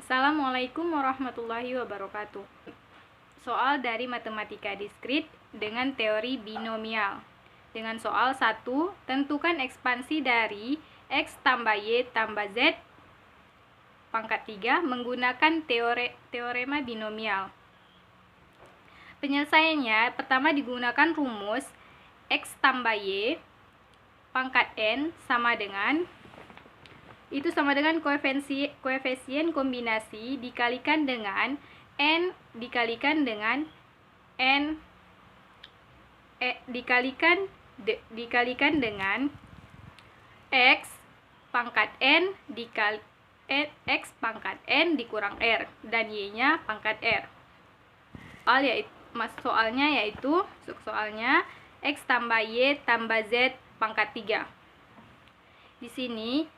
Assalamualaikum warahmatullahi wabarakatuh. Soal dari matematika diskrit dengan teori binomial. Dengan soal 1, tentukan ekspansi dari X tambah Y tambah Z pangkat 3 menggunakan teorema binomial. Penyelesaiannya, pertama digunakan rumus X tambah Y pangkat N sama dengan koefisien kombinasi dikalikan dengan N dikalikan dengan dikalikan dengan X pangkat N dikali X pangkat N dikurang R dan Y-nya pangkat R. Soalnya yaitu X tambah Y tambah Z pangkat 3. Di sini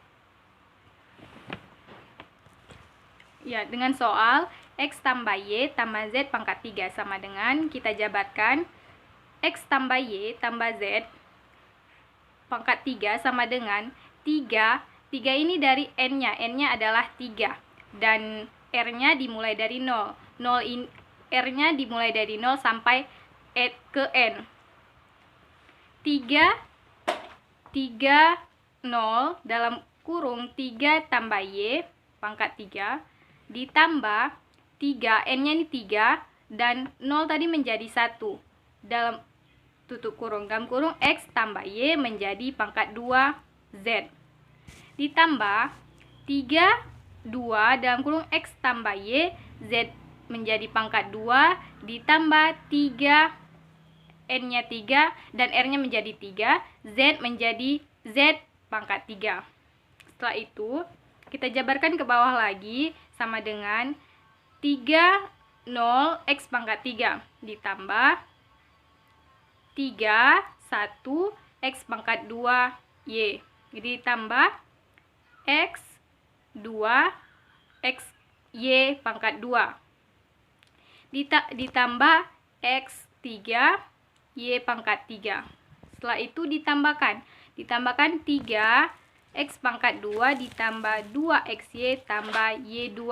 ya, dengan soal X tambah Y tambah Z pangkat 3 sama dengan kita jabarkan X tambah Y tambah Z pangkat 3 sama dengan 3 ini dari N-nya. N-nya adalah 3 dan R-nya dimulai dari 0. R-nya dimulai dari 0 sampai ke N. 3 0 dalam kurung 3 tambah Y pangkat 3 ditambah 3, N-nya ini 3 dan 0 tadi menjadi 1 dalam tutup kurung. Dalam kurung X tambah Y menjadi pangkat 2 Z ditambah 3 2 dalam kurung X tambah Y Z menjadi pangkat 2 ditambah 3, N-nya 3 dan R-nya menjadi 3, Z menjadi Z pangkat 3. Setelah itu kita jabarkan ke bawah lagi sama dengan 3 0 X pangkat 3 ditambah 3 1 X pangkat 2 Y. Jadi ditambah X 2 X Y pangkat 2 ditambah X 3 Y pangkat 3. Setelah itu ditambahkan 3 X pangkat 2 ditambah 2XY tambah Y2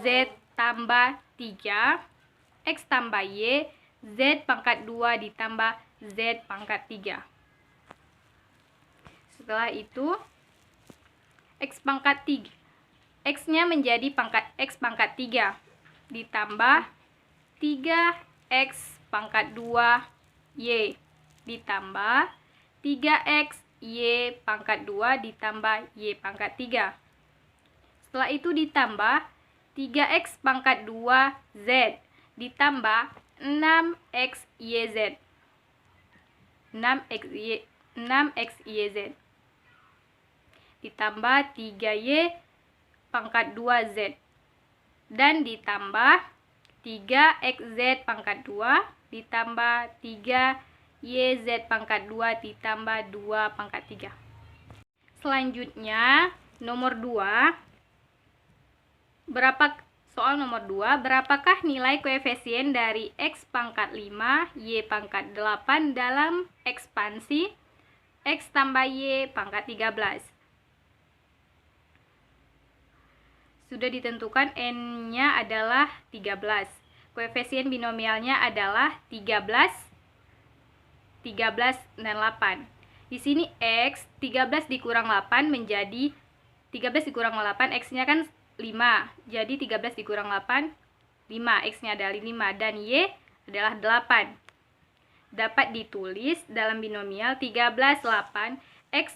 Z tambah 3 X tambah Y Z pangkat 2 ditambah Z pangkat 3. Setelah itu X pangkat 3 X-nya menjadi X pangkat 3 ditambah 3X pangkat 2 Y ditambah 3X Y pangkat 2 ditambah Y pangkat 3. Setelah itu ditambah 3X pangkat 2 Z ditambah 6XYZ 6XYZ ditambah 3Y pangkat 2 Z dan ditambah 3XZ pangkat 2 ditambah 3YZ pangkat 2 ditambah 2 pangkat 3. Selanjutnya nomor 2. Soal nomor 2, berapakah nilai koefisien dari X pangkat 5 Y pangkat 8 dalam ekspansi X tambah Y pangkat 13? Sudah ditentukan N-nya adalah 13. Koefisien binomialnya adalah 13 dan 8. Di sini X 13 dikurang 8 menjadi 13 dikurang 8, X-nya kan 5. Jadi 13 dikurang 8 5, X-nya adalah 5 dan Y adalah 8. Dapat ditulis dalam binomial 13 8 X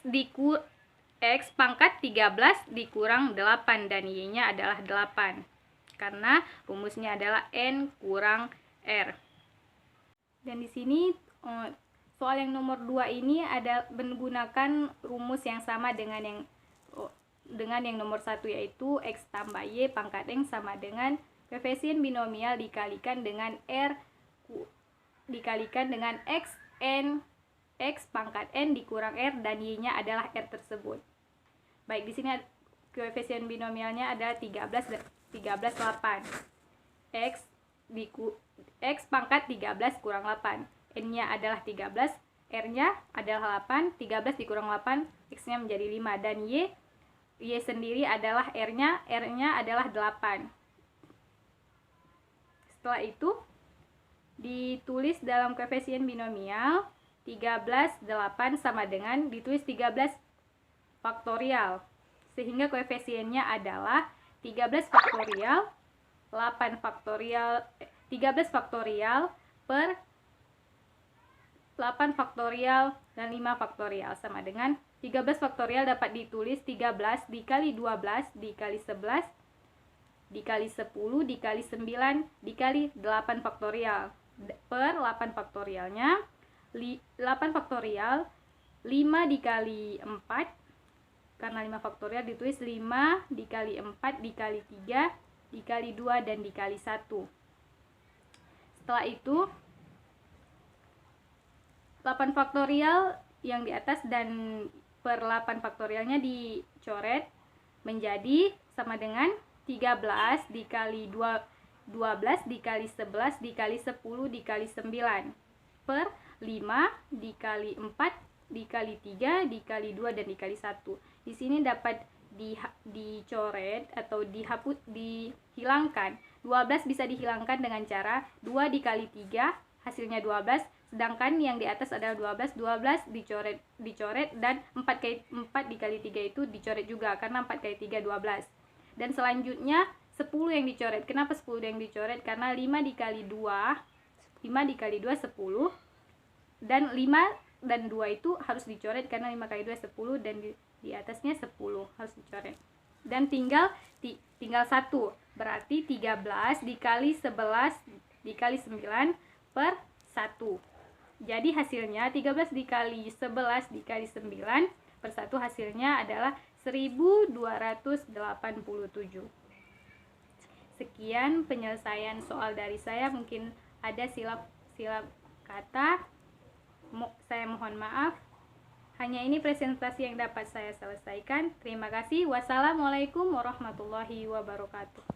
pangkat 13 dikurang 8 dan Y-nya adalah 8 karena rumusnya adalah N kurang R. Dan di sini soal yang nomor 2 ini ada menggunakan rumus yang sama dengan yang nomor 1, yaitu X tambah Y pangkat N sama dengan koefisien binomial dikalikan dengan R dikalikan dengan X pangkat N dikurang R dan Y-nya adalah R tersebut. Baik, di sini koefisien binomialnya adalah 13 8. X pangkat 13 kurang 8. N-nya adalah 13, R-nya adalah 8, 13 dikurang 8, X-nya menjadi 5 dan Y Y sendiri adalah R-nya adalah 8. Setelah itu ditulis dalam koefisien binomial 13, 8 sama dengan ditulis 13 faktorial. Sehingga koefisiennya adalah 13 faktorial, 8 faktorial, 13 faktorial per 8 faktorial dan 5 faktorial sama dengan 13 faktorial dapat ditulis 13 dikali 12 dikali 11 dikali 10 dikali 9 dikali 8 faktorial per 8 faktorialnya 8 faktorial 5 dikali 4, karena 5 faktorial ditulis 5 dikali 4 dikali 3 dikali 2 dan dikali 1. Setelah itu 8 faktorial yang di atas dan per 8 faktorialnya dicoret menjadi sama dengan 13 dikali 12 dikali 11 dikali 10 dikali 9 per 5 dikali 4 dikali 3 dikali 2 dan dikali 1. Di sini dapat dicoret atau dihilangkan. 12 bisa dihilangkan dengan cara 2 dikali 3 hasilnya 12, sedangkan yang di atas adalah 12 dicoret dan 4 dikali 3 itu dicoret juga karena 4 kali 3 12. Dan selanjutnya 10 yang dicoret. Kenapa 10 yang dicoret? Karena 5 dikali 2 10 dan 5 dan 2 itu harus dicoret karena 5 kali 2 10 dan di atasnya 10 harus dicoret. Dan tinggal 1. Berarti 13 dikali 11 dikali 9 per 1. Jadi hasilnya 13 dikali 11 dikali 9 per 1 hasilnya adalah 1287. Sekian penyelesaian soal dari saya. Mungkin ada silap kata, saya mohon maaf. Hanya ini presentasi yang dapat saya selesaikan. Terima kasih. Wassalamualaikum warahmatullahi wabarakatuh.